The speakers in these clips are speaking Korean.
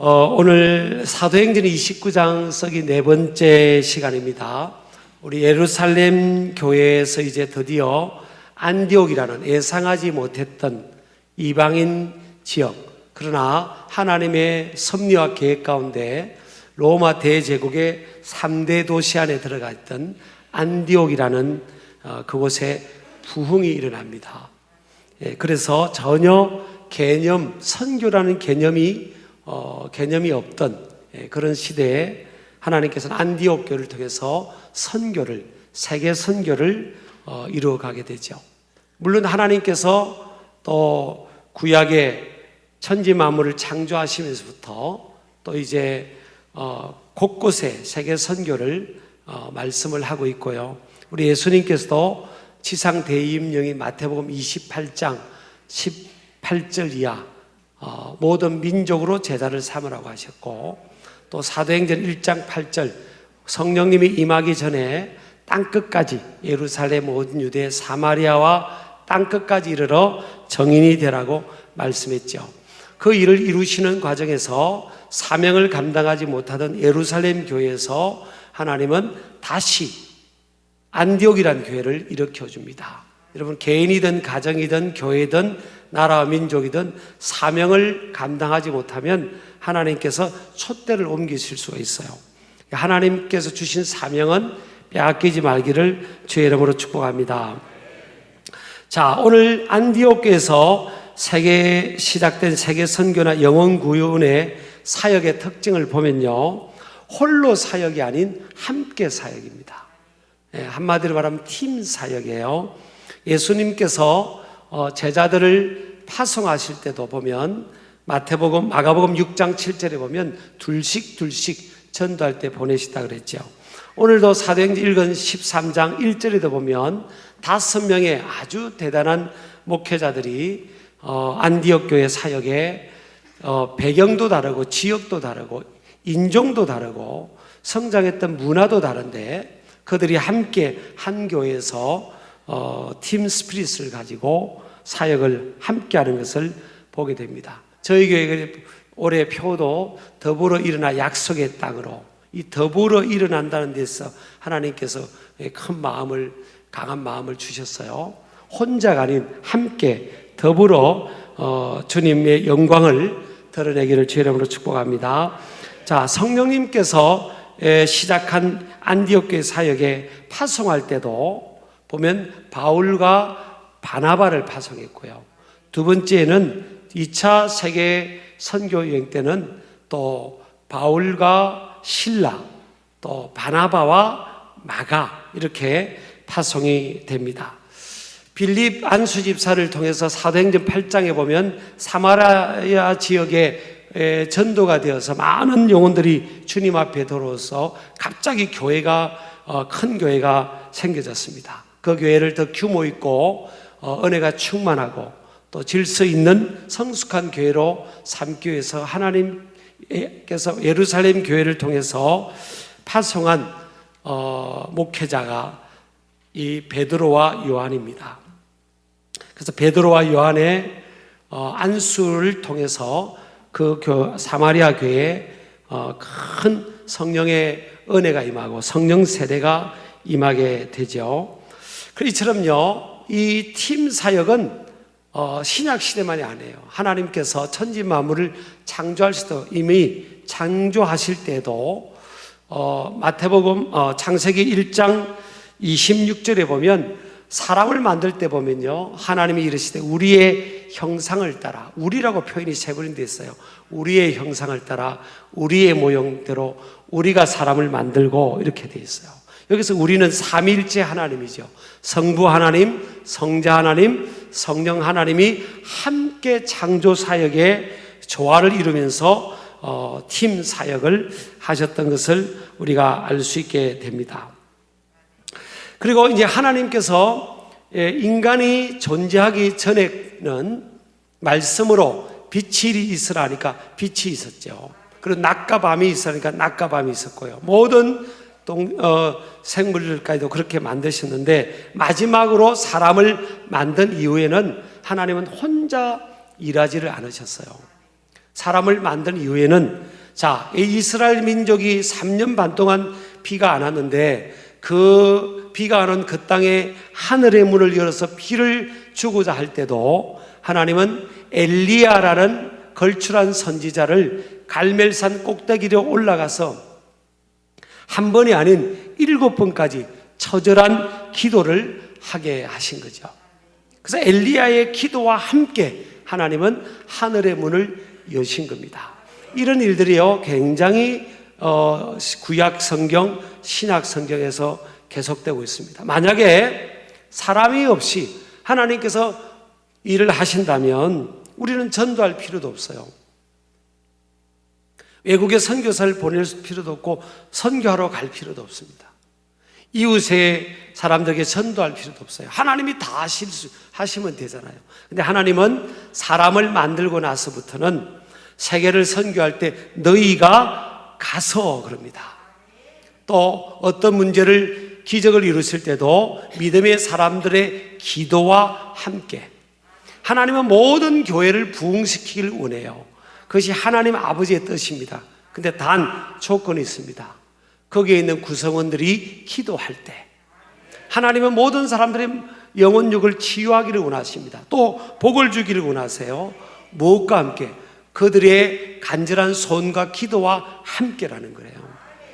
오늘 사도행전 29장 쓰기 네 번째 시간입니다. 우리 예루살렘 교회에서 이제 드디어 안디옥이라는 예상하지 못했던 이방인 지역, 그러나 하나님의 섭리와 계획 가운데 로마 대제국의 3대 도시 안에 들어가 있던 안디옥이라는 그곳에 부흥이 일어납니다. 그래서 전혀 선교라는 개념이 없던 그런 시대에 하나님께서는 안디옥 교회를 통해서 세계 선교를 이루어가게 되죠. 물론 하나님께서 또 구약의 천지 만물을 창조하시면서부터 또 이제 곳곳에 세계 선교를 말씀을 하고 있고요. 우리 예수님께서도 지상 대임령인 마태복음 28장 18절 이하 모든 민족으로 제자를 삼으라고 하셨고, 또 사도행전 1장 8절 성령님이 임하기 전에 땅끝까지 예루살렘 모든 유대 사마리아와 땅끝까지 이르러 정인이 되라고 말씀했죠. 그 일을 이루시는 과정에서 사명을 감당하지 못하던 예루살렘 교회에서 하나님은 다시 안디옥이라는 교회를 일으켜줍니다. 여러분, 개인이든 가정이든 교회든 나라와 민족이든 사명을 감당하지 못하면 하나님께서 촛대를 옮기실 수가 있어요. 하나님께서 주신 사명은 빼앗기지 말기를 주의 이름으로 축복합니다. 자, 오늘 안디옥에서 시작된 세계 선교나 영혼 구원의 사역의 특징을 보면요, 홀로 사역이 아닌 함께 사역입니다. 한마디로 말하면 팀 사역이에요. 예수님께서 제자들을 파송하실 때도 보면 마가복음 6장 7절에 보면 둘씩 전도할 때 보내시다 그랬죠. 오늘도 사도행전 13장 1절에도 보면 5명의 아주 대단한 목회자들이 안디옥 교회 사역에 배경도 다르고 지역도 다르고 인종도 다르고 성장했던 문화도 다른데 그들이 함께 한 교회에서 팀 스피릿을 가지고 사역을 함께 하는 것을 보게 됩니다. 저희 교회 올해 표도 더불어 일어나 약속의 땅으로, 이 더불어 일어난다는 데서 하나님께서 강한 마음을 주셨어요. 혼자가 아닌 함께 더불어 주님의 영광을 드러내기를 주의 이름으로 축복합니다. 자, 성령님께서 시작한 안디옥 교회 사역에 파송할 때도 보면 바울과 바나바를 파송했고요. 두 번째는 2차 세계 선교 여행 때는 또 바울과 실라, 또 바나바와 마가 이렇게 파송이 됩니다. 빌립 안수 집사를 통해서 사도행전 8장에 보면 사마리아 지역에 전도가 되어서 많은 영혼들이 주님 앞에 들어와서 갑자기 큰 교회가 생겨졌습니다. 그 교회를 더 규모 있고 은혜가 충만하고 또 질서 있는 성숙한 교회로 삼기 위해서 하나님께서 예루살렘 교회를 통해서 파송한 목회자가 이 베드로와 요한입니다. 그래서 베드로와 요한의 안수를 통해서 그 사마리아 교회에 큰 성령의 은혜가 임하고 성령 세대가 임하게 되죠. 이처럼요, 이 팀 사역은 신약 시대만이 아니에요. 하나님께서 천지 만물을 창조할 때도 이미 창조하실 때도 마태복음 창세기 1장 26절에 보면 사람을 만들 때 보면요, 하나님이 이르시되 우리의 형상을 따라, 우리라고 표현이 세 번이 됐어요. 우리의 형상을 따라 우리의 모형대로 우리가 사람을 만들고 이렇게 돼 있어요. 여기서 우리는 삼위일체 하나님이죠. 성부 하나님, 성자 하나님, 성령 하나님이 함께 창조 사역의 조화를 이루면서 팀 사역을 하셨던 것을 우리가 알 수 있게 됩니다. 그리고 이제 하나님께서 인간이 존재하기 전에는 말씀으로 빛이 있으라 하니까 빛이 있었죠. 그리고 낮과 밤이 있으니까 낮과 밤이 있었고요. 모든 생물들까지도 그렇게 만드셨는데 마지막으로 사람을 만든 이후에는 하나님은 혼자 일하지를 않으셨어요. 사람을 만든 이후에는 자, 이 이스라엘 민족이 3년 반 동안 비가 안 왔는데 그 비가 안 온 그 땅에 하늘의 문을 열어서 비를 주고자 할 때도 하나님은 엘리야라는 걸출한 선지자를 갈멜산 꼭대기로 올라가서 한 번이 아닌 7번까지 처절한 기도를 하게 하신 거죠. 그래서 엘리야의 기도와 함께 하나님은 하늘의 문을 여신 겁니다. 이런 일들이요 굉장히 구약 성경, 신약 성경에서 계속되고 있습니다. 만약에 사람이 없이 하나님께서 일을 하신다면 우리는 전도할 필요도 없어요. 외국에 선교사를 보낼 필요도 없고 선교하러 갈 필요도 없습니다. 이웃의 사람들에게 전도할 필요도 없어요. 하나님이 다 하시면 되잖아요. 근데 하나님은 사람을 만들고 나서부터는 세계를 선교할 때 너희가 가서 그럽니다. 또 어떤 문제를 기적을 이루실 때도 믿음의 사람들의 기도와 함께 하나님은 모든 교회를 부흥시키길 원해요. 그것이 하나님 아버지의 뜻입니다. 근데 단 조건이 있습니다. 거기에 있는 구성원들이 기도할 때 하나님은 모든 사람들의 영혼육을 치유하기를 원하십니다. 또 복을 주기를 원하세요. 무엇과 함께? 그들의 간절한 손과 기도와 함께라는 거예요.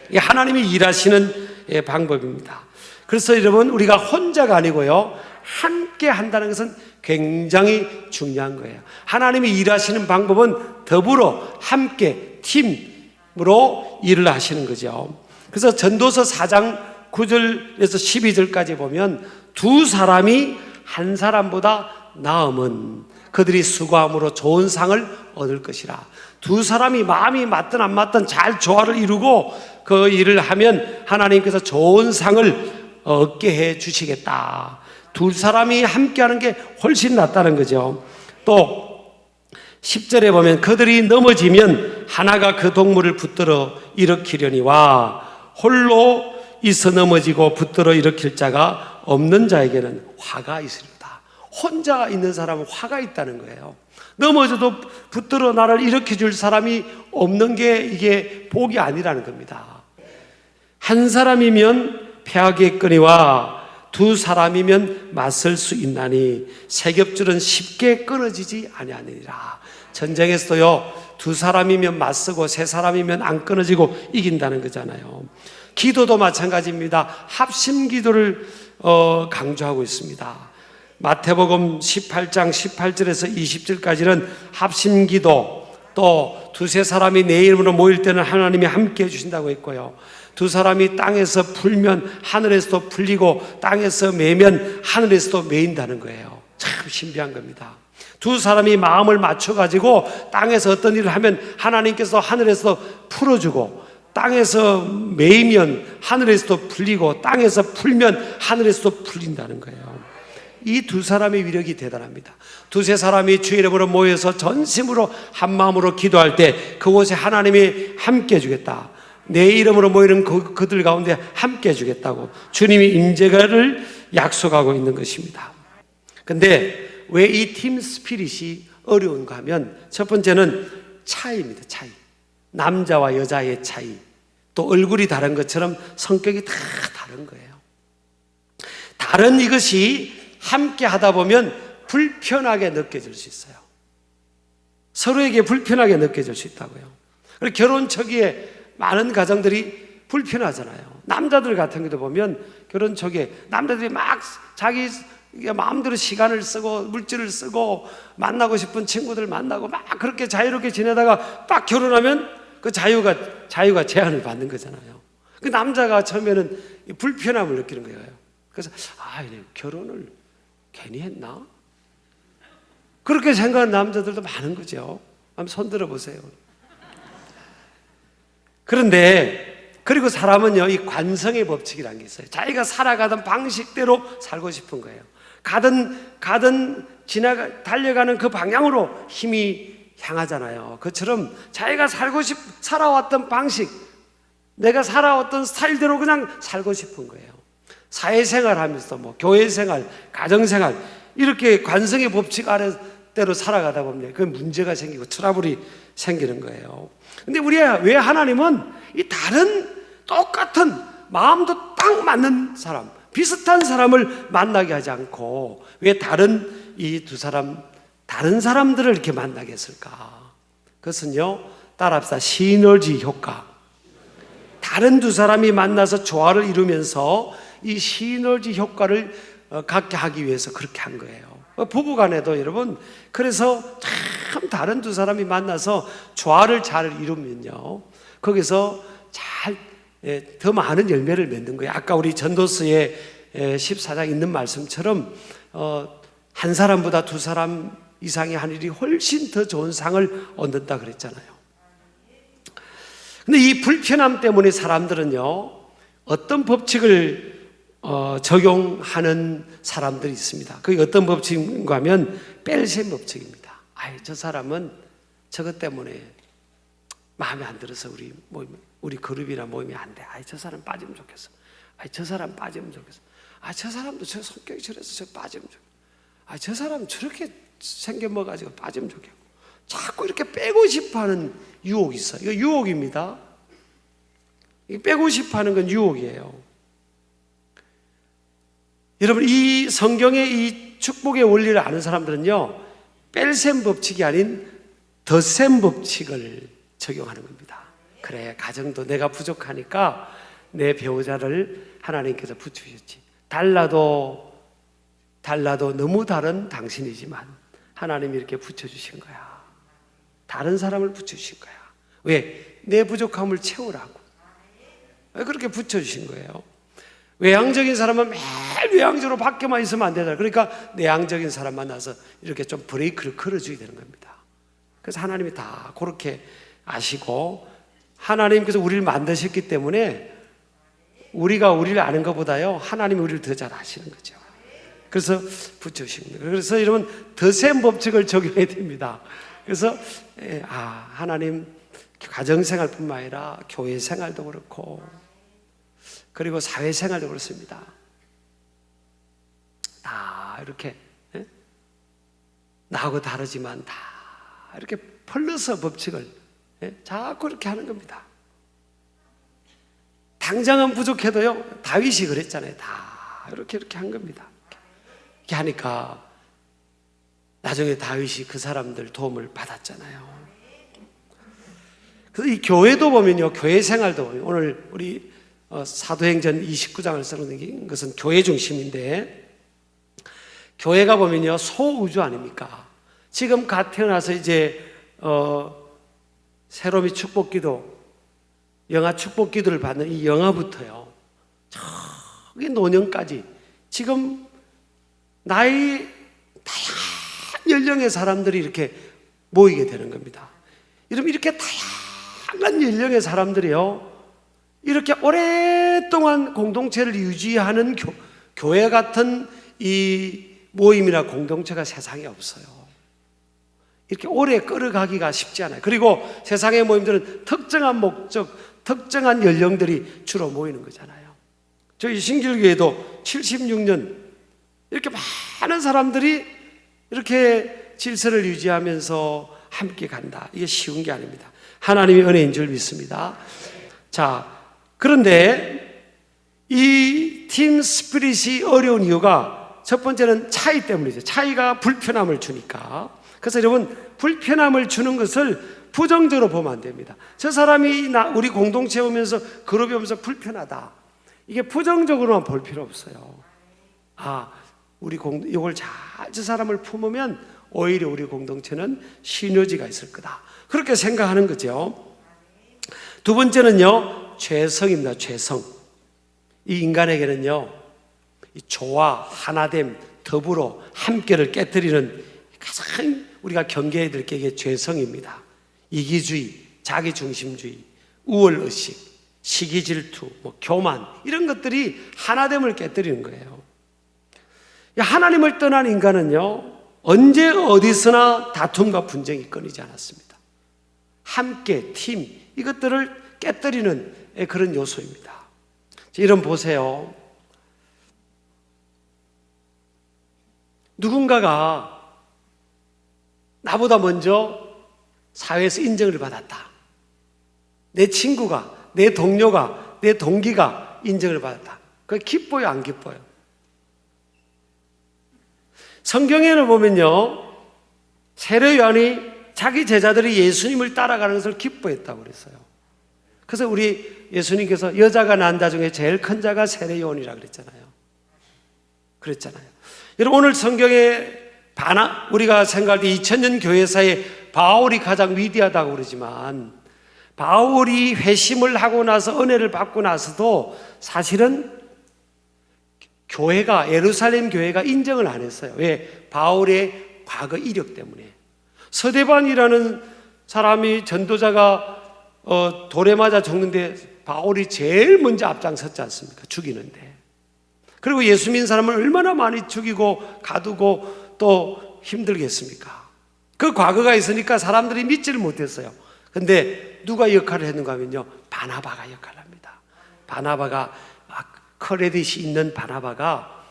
이게 하나님이 일하시는 방법입니다. 그래서 여러분 우리가 혼자가 아니고요 함께 한다는 것은 굉장히 중요한 거예요. 하나님이 일하시는 방법은 더불어 함께 팀으로 일을 하시는 거죠. 그래서 전도서 4장 9절에서 12절까지 보면 두 사람이 한 사람보다 나음은 그들이 수고함으로 좋은 상을 얻을 것이라. 두 사람이 마음이 맞든 안 맞든 잘 조화를 이루고 그 일을 하면 하나님께서 좋은 상을 얻게 해 주시겠다. 두 사람이 함께하는 게 훨씬 낫다는 거죠. 또 10절에 보면 그들이 넘어지면 하나가 그 동물을 붙들어 일으키려니와 홀로 있어 넘어지고 붙들어 일으킬 자가 없는 자에게는 화가 있으리로다. 혼자 있는 사람은 화가 있다는 거예요. 넘어져도 붙들어 나를 일으켜줄 사람이 없는 게 이게 복이 아니라는 겁니다. 한 사람이면 패하겠거니와 두 사람이면 맞설 수 있나니 세 겹줄은 쉽게 끊어지지 아니하느니라. 전쟁에서도요 두 사람이면 맞서고 세 사람이면 안 끊어지고 이긴다는 거잖아요. 기도도 마찬가지입니다. 합심 기도를 강조하고 있습니다. 마태복음 18장 18절에서 20절까지는 합심 기도, 또 두세 사람이 내 이름으로 모일 때는 하나님이 함께 해주신다고 했고요. 두 사람이 땅에서 풀면 하늘에서도 풀리고 땅에서 매면 하늘에서도 매인다는 거예요. 참 신비한 겁니다. 두 사람이 마음을 맞춰가지고 땅에서 어떤 일을 하면 하나님께서 하늘에서 풀어주고 땅에서 매이면 하늘에서도 풀리고 땅에서 풀면 하늘에서도 풀린다는 거예요. 이 두 사람의 위력이 대단합니다. 두세 사람이 주의 이름으로 모여서 전심으로 한 마음으로 기도할 때 그곳에 하나님이 함께 해주겠다. 내 이름으로 모이는 그들 가운데 함께 해주겠다고 주님이 임재를 약속하고 있는 것입니다. 근데 왜 이 팀 스피릿이 어려운가 하면 첫 번째는 차이입니다. 차이. 남자와 여자의 차이. 또 얼굴이 다른 것처럼 성격이 다 다른 거예요. 다른 이것이 함께 하다 보면 불편하게 느껴질 수 있어요. 서로에게 불편하게 느껴질 수 있다고요. 그리고 결혼 초기에 많은 가정들이 불편하잖아요. 남자들 같은 경우도 보면 결혼 초기에 남자들이 막 자기 마음대로 시간을 쓰고 물질을 쓰고 만나고 싶은 친구들 만나고 막 그렇게 자유롭게 지내다가 딱 결혼하면 그 자유가 제한을 받는 거잖아요. 그 남자가 처음에는 불편함을 느끼는 거예요. 그래서 결혼을 괜히 했나? 그렇게 생각하는 남자들도 많은 거죠. 한번 손 들어보세요. 그런데 그리고 사람은요 이 관성의 법칙이라는 게 있어요. 자기가 살아가던 방식대로 살고 싶은 거예요. 달려가는 그 방향으로 힘이 향하잖아요. 그처럼 자기가 살아왔던 방식, 내가 살아왔던 스타일대로 그냥 살고 싶은 거예요. 사회생활 하면서 교회생활, 가정생활 이렇게 관성의 법칙 아래대로 살아가다 보면 그 문제가 생기고 트러블이 생기는 거예요. 근데 왜 하나님은 이 다른 똑같은 마음도 딱 맞는 사람, 비슷한 사람을 만나게 하지 않고 왜 다른 이 두 사람, 다른 사람들을 이렇게 만나게 했을까? 그것은요, 따라합시다. 시너지 효과. 다른 두 사람이 만나서 조화를 이루면서 이 시너지 효과를 갖게 하기 위해서 그렇게 한 거예요. 부부 간에도 여러분, 그래서 참 다른 두 사람이 만나서 조화를 잘 이루면요, 거기서 더 많은 열매를 맺는 거예요. 아까 우리 전도서의 14장 있는 말씀처럼 한 사람보다 두 사람 이상이 한 일이 훨씬 더 좋은 상을 얻는다 그랬잖아요. 근데 이 불편함 때문에 사람들은요, 어떤 법칙을 적용하는 사람들이 있습니다. 그게 어떤 법칙인가 하면 벨셈 법칙입니다. 저 사람은 저것 때문에 마음에 안 들어서 우리 그룹이나 모임이 안 돼. 저 사람 빠지면 좋겠어. 저 사람 빠지면 좋겠어. 저 사람도 저 성격이 저래서 저 빠지면 좋겠어. 저 사람 저렇게 생겨먹어가지고 빠지면 좋겠고. 자꾸 이렇게 빼고 싶어하는 유혹이 있어요. 이거 유혹입니다. 빼고 싶어하는 건 유혹이에요. 여러분, 이 성경의 이 축복의 원리를 아는 사람들은요, 뺄셈 법칙이 아닌 덧셈 법칙을 적용하는 겁니다. 그래, 가정도 내가 부족하니까 내 배우자를 하나님께서 붙여주셨지. 달라도 너무 다른 당신이지만 하나님이 이렇게 붙여주신 거야. 다른 사람을 붙여주신 거야. 왜? 내 부족함을 채우라고. 그렇게 붙여주신 거예요. 외향적인 사람은 매일 외향적으로 밖에만 있으면 안 되잖아요. 그러니까 내향적인 사람 만나서 이렇게 좀 브레이크를 걸어줘야 되는 겁니다. 그래서 하나님이 다 그렇게 아시고, 하나님께서 우리를 만드셨기 때문에 우리가 우리를 아는 것보다요, 하나님이 우리를 더 잘 아시는 거죠. 그래서 붙여주신 거예요. 그래서 여러분, 덧셈 법칙을 적용해야 됩니다. 그래서 하나님 가정생활뿐만 아니라 교회생활도 그렇고 그리고 사회생활도 그렇습니다. 다 이렇게 나하고 다르지만 다 이렇게 플러스 법칙을 자꾸 이렇게 하는 겁니다. 당장은 부족해도요, 다윗이 그랬잖아요. 다 이렇게 한 겁니다. 이렇게 하니까 나중에 다윗이 그 사람들 도움을 받았잖아요. 그래서 이 교회도 보면요, 교회 생활도 보면, 오늘 우리 사도행전 29장을 쓰는 것은 교회 중심인데, 교회가 보면요, 소우주 아닙니까? 지금 갓 태어나서 이제 새로미 축복기도, 영아 축복기도를 받는 이 영아부터요, 저기 노년까지 지금 나이 다양한 연령의 사람들이 이렇게 모이게 되는 겁니다. 여러분, 이렇게 다양한 연령의 사람들이요, 이렇게 오랫동안 공동체를 유지하는 교회 같은 이 모임이나 공동체가 세상에 없어요. 이렇게 오래 끌어가기가 쉽지 않아요. 그리고 세상의 모임들은 특정한 목적, 특정한 연령들이 주로 모이는 거잖아요. 저희 신길교회도 76년 이렇게 많은 사람들이 이렇게 질서를 유지하면서 함께 간다. 이게 쉬운 게 아닙니다. 하나님의 은혜인 줄 믿습니다. 자, 그런데 이 팀 스피릿이 어려운 이유가 첫 번째는 차이 때문이죠. 차이가 불편함을 주니까. 그래서 여러분, 불편함을 주는 것을 부정적으로 보면 안 됩니다. 저 사람이 우리 공동체 오면서 그룹이 오면서 불편하다. 이게 부정적으로만 볼 필요 없어요. 이걸 잘 저 사람을 품으면 오히려 우리 공동체는 시너지가 있을 거다. 그렇게 생각하는 거죠. 두 번째는요, 죄성입니다. 죄성. 이 인간에게는요, 이 조화, 하나됨, 더불어 함께를 깨뜨리는 가장 우리가 경계해야 될 게 이게 죄성입니다. 이기주의, 자기중심주의, 우월의식, 시기질투, 교만, 이런 것들이 하나됨을 깨뜨리는 거예요. 하나님을 떠난 인간은요, 언제 어디서나 다툼과 분쟁이 끊이지 않았습니다. 함께, 팀, 이것들을 깨뜨리는 그런 요소입니다. 이런 보세요. 누군가가 나보다 먼저 사회에서 인정을 받았다. 내 친구가, 내 동료가, 내 동기가 인정을 받았다. 그게 기뻐요, 안 기뻐요? 성경에는 보면요, 세례 요한이 자기 제자들이 예수님을 따라가는 것을 기뻐했다고 그랬어요. 그래서 우리 예수님께서 여자가 난 자 중에 제일 큰 자가 세례 요한이라 그랬잖아요. 여러분, 오늘 성경에 우리가 생각할 때 2000년 교회사에 바울이 가장 위대하다고 그러지만, 바울이 회심을 하고 나서 은혜를 받고 나서도 사실은 예루살렘 교회가 인정을 안 했어요. 왜? 바울의 과거 이력 때문에. 서대반이라는 사람이, 전도자가 돌에 맞아 죽는데 바울이 제일 먼저 앞장섰지 않습니까? 죽이는데. 그리고 예수 믿는 사람을 얼마나 많이 죽이고 가두고 또 힘들겠습니까? 그 과거가 있으니까 사람들이 믿지를 못했어요. 근데 누가 역할을 했는가 하면요, 바나바가 역할을 합니다. 바나바가, 크레딧이 있는 바나바가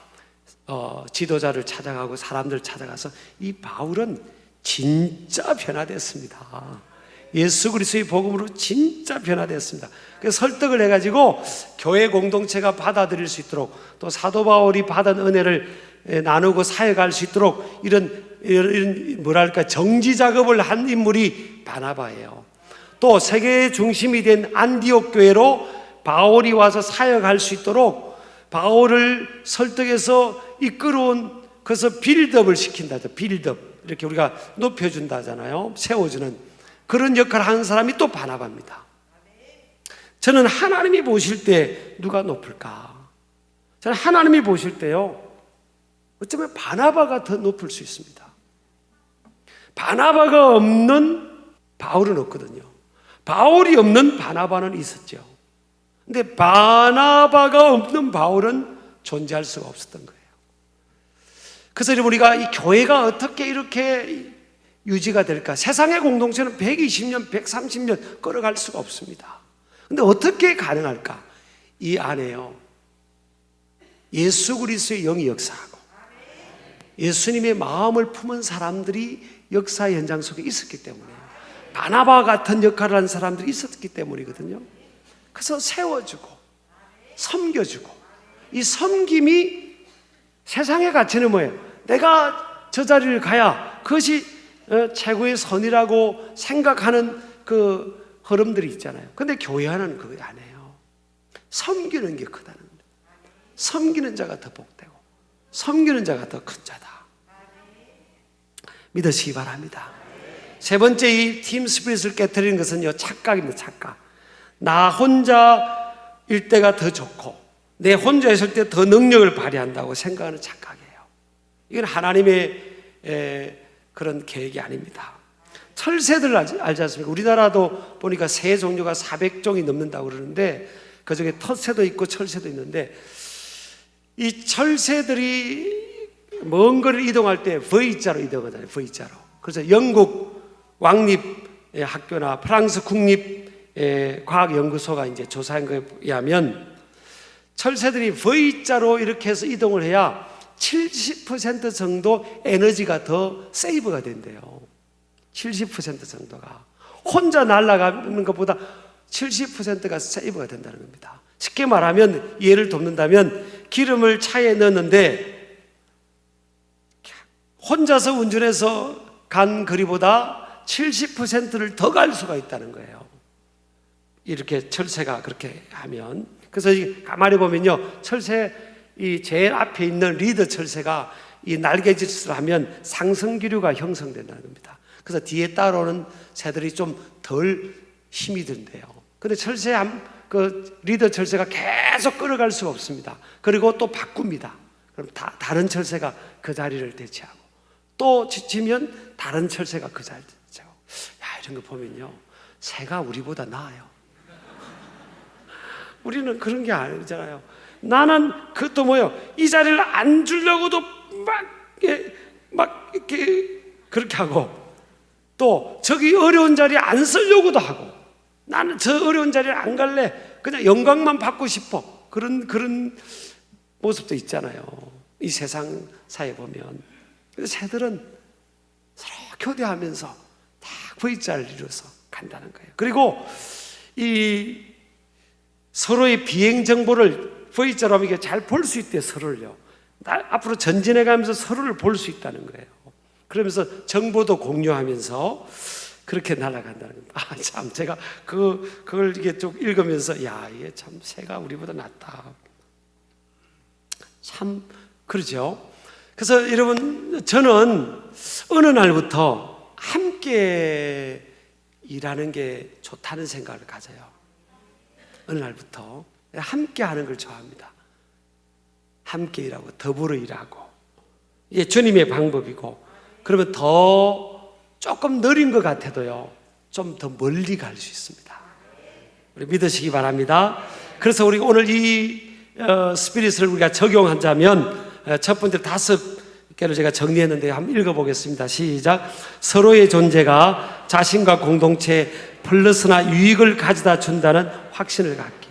지도자를 찾아가고 사람들 찾아가서 이 바울은 진짜 변화됐습니다. 예수 그리스도의 복음으로 진짜 변화됐습니다. 그래서 설득을 해가지고 교회 공동체가 받아들일 수 있도록, 또 사도 바울이 받은 은혜를 나누고 사역할 수 있도록 이런 뭐랄까 정지 작업을 한 인물이 바나바예요. 또 세계의 중심이 된 안디옥 교회로 바울이 와서 사역할 수 있도록 바울을 설득해서 이끌어온, 그래서 빌드업을 시킨다죠. 빌드업, 이렇게 우리가 높여준다 하잖아요. 세워주는 그런 역할을 하는 사람이 또 바나바입니다. 저는 하나님이 보실 때 누가 높을까? 저는 하나님이 보실 때요, 어쩌면 바나바가 더 높을 수 있습니다. 바나바가 없는 바울은 없거든요. 바울이 없는 바나바는 있었죠. 근데 바나바가 없는 바울은 존재할 수가 없었던 거예요. 그래서 우리가 이 교회가 어떻게 이렇게 유지가 될까? 세상의 공동체는 120년, 130년 끌어갈 수가 없습니다. 근데 어떻게 가능할까? 이 안에요, 예수 그리스도의 영이 역사하고 예수님의 마음을 품은 사람들이 역사 현장 속에 있었기 때문에, 바나바 같은 역할을 한 사람들이 있었기 때문이거든요. 그래서 세워주고 섬겨주고, 이 섬김이 세상의 가치는 뭐예요? 내가 저 자리를 가야 그것이 최고의 선이라고 생각하는 그 흐름들이 있잖아요. 근데 교회 안에는 그거 안 해요. 섬기는 게 크다는 거예요. 섬기는 자가 더 복되고 섬기는 자가 더 큰 자다. 믿으시기 바랍니다. 세 번째, 이 팀 스피릿을 깨트리는 것은요, 착각입니다. 착각. 나 혼자일 때가 더 좋고 내 혼자 있을 때 더 능력을 발휘한다고 생각하는 착각이에요. 이건 하나님의 그런 계획이 아닙니다. 철새들 알지 않습니까? 우리나라도 보니까 새 종류가 400종이 넘는다고 그러는데 그중에 텃새도 있고 철새도 있는데, 이 철새들이 먼 거리를 이동할 때 V자로 이동하잖아요. V자로. 그래서 영국 왕립학교나 프랑스 국립과학연구소가 이제 조사한 거에 의하면 철새들이 V자로 이렇게 해서 이동을 해야 70% 정도 에너지가 더 세이브가 된대요. 70% 정도가. 혼자 날아가는 것보다 70%가 세이브가 된다는 겁니다. 쉽게 말하면, 예를 돕는다면, 기름을 차에 넣었는데 혼자서 운전해서 간 거리보다 70%를 더 갈 수가 있다는 거예요. 이렇게 철새가 그렇게 하면. 그래서 가만히 보면요, 철새 이 제일 앞에 있는 리더 철새가 이 날개짓을 하면 상승기류가 형성된다는 겁니다. 그래서 뒤에 따라오는 새들이 좀 덜 힘이 든대요. 근데 그 리더 철새가 계속 끌어갈 수가 없습니다. 그리고 또 바꿉니다. 그럼 다른 철새가 그 자리를 대체하고, 또 지치면 다른 철새가 그 자리를 대체하고. 이런 거 보면요, 새가 우리보다 나아요. 우리는 그런 게 아니잖아요. 나는 그것도 뭐예요? 이 자리를 안 주려고도 막 이렇게 그렇게 하고, 또 저기 어려운 자리에 안 쓰려고도 하고, 나는 저 어려운 자리를 안 갈래, 그냥 영광만 받고 싶어. 그런 모습도 있잖아요. 이 세상 사에 보면. 그래서 새들은 서로 교대하면서 다 V자를 이루어서 간다는 거예요. 그리고 이 서로의 비행 정보를 V자로 하면 이게 잘 볼 수 있대, 서로를요. 앞으로 전진해 가면서 서로를 볼 수 있다는 거예요. 그러면서 정보도 공유하면서 그렇게 날아간다는 겁니다. 아, 참, 제가 그걸 이게 좀 읽으면서, 야, 이게 참 새가 우리보다 낫다. 참, 그러죠. 그래서 여러분, 저는 어느 날부터 함께 일하는 게 좋다는 생각을 가져요. 어느 날부터 함께 하는 걸 좋아합니다. 함께 일하고 더불어 일하고, 이게 주님의 방법이고, 그러면 더 조금 느린 것 같아도요, 좀 더 멀리 갈 수 있습니다. 우리 믿으시기 바랍니다. 그래서 우리 오늘 이 스피릿을 우리가 적용하자면, 첫 번째 5개를 제가 정리했는데 한번 읽어보겠습니다. 시작. 서로의 존재가 자신과 공동체에 플러스나 유익을 가져다 준다는 확신을 갖기.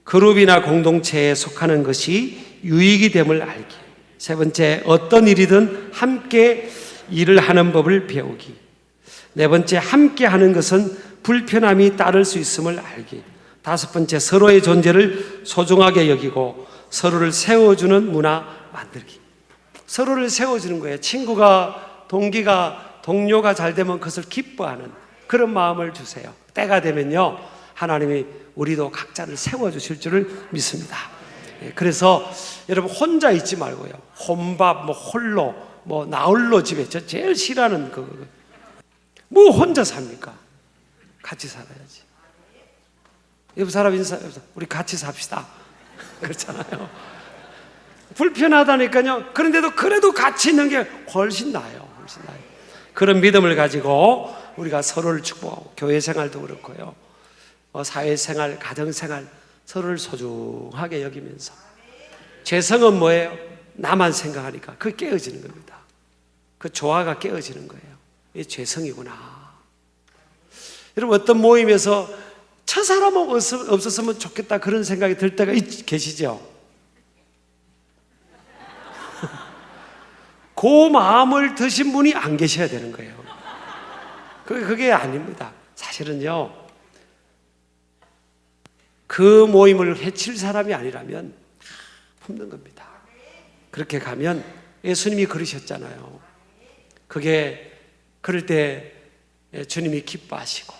그룹이나 공동체에 속하는 것이 유익이 됨을 알기. 세 번째, 어떤 일이든 함께 일을 하는 법을 배우기. 네 번째, 함께 하는 것은 불편함이 따를 수 있음을 알기. 5번째, 서로의 존재를 소중하게 여기고 서로를 세워주는 문화 만들기. 서로를 세워주는 거예요. 친구가, 동기가, 동료가 잘 되면 그것을 기뻐하는 그런 마음을 주세요. 때가 되면요, 하나님이 우리도 각자를 세워주실 줄을 믿습니다. 그래서 여러분 혼자 있지 말고요, 혼밥, 홀로, 나홀로 집에, 저 제일 싫어하는 뭐 혼자 삽니까? 같이 살아야지. 옆 사람 인사해서 우리 같이 삽시다. 그렇잖아요. 불편하다니까요. 그런데도 그래도 같이 있는 게 훨씬 나아요. 훨씬 나아요. 그런 믿음을 가지고 우리가 서로를 축복하고, 교회 생활도 그렇고요, 사회생활, 가정생활, 서로를 소중하게 여기면서, 죄성은 뭐예요? 나만 생각하니까 그게 깨어지는 겁니다. 그 조화가 깨어지는 거예요. 이게 죄성이구나. 여러분, 어떤 모임에서 저 사람은 없었으면 좋겠다 그런 생각이 들 때가 계시죠? 그 마음을 드신 분이 안 계셔야 되는 거예요. 그게 아닙니다. 사실은요, 그 모임을 해칠 사람이 아니라면 품는 겁니다. 그렇게 가면 예수님이 그러셨잖아요. 그럴 때 주님이 기뻐하시고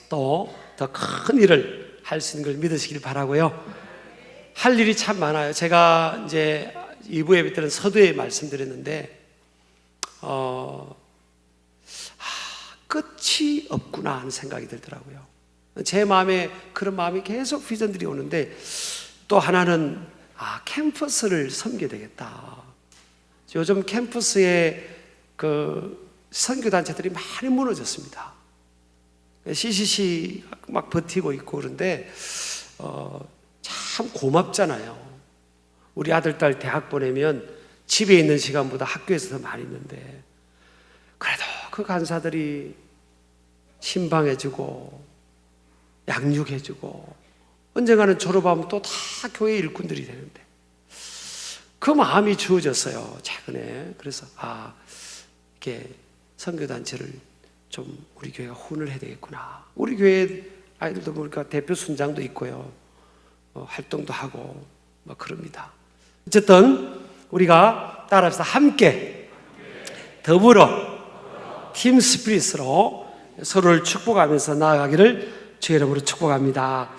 또 더 큰 일을 할 수 있는 걸 믿으시길 바라고요. 할 일이 참 많아요. 제가 이제 2부 예배 때는 서두에 말씀드렸는데, 끝이 없구나 하는 생각이 들더라고요. 제 마음에 그런 마음이 계속 비전들이 오는데, 또 하나는 캠퍼스를 섬겨야 되겠다. 요즘 캠퍼스에 선교단체들이 많이 무너졌습니다. CCC 막 버티고 있고 그런데 참 고맙잖아요. 우리 아들, 딸 대학 보내면 집에 있는 시간보다 학교에서 더 많이 있는데, 그래도 그 간사들이 신방해주고 양육해주고 언젠가는 졸업하면 또 다 교회 일꾼들이 되는데, 그 마음이 주어졌어요, 최근에. 그래서 이렇게 선교단체를 좀 우리 교회가 후원을 해야 되겠구나. 우리 교회 아이들도 보니까 대표 순장도 있고요, 활동도 하고 그럽니다. 어쨌든 우리가 따라서 함께 더불어 팀 스피릿으로 서로를 축복하면서 나아가기를 주의 이름으로 축복합니다.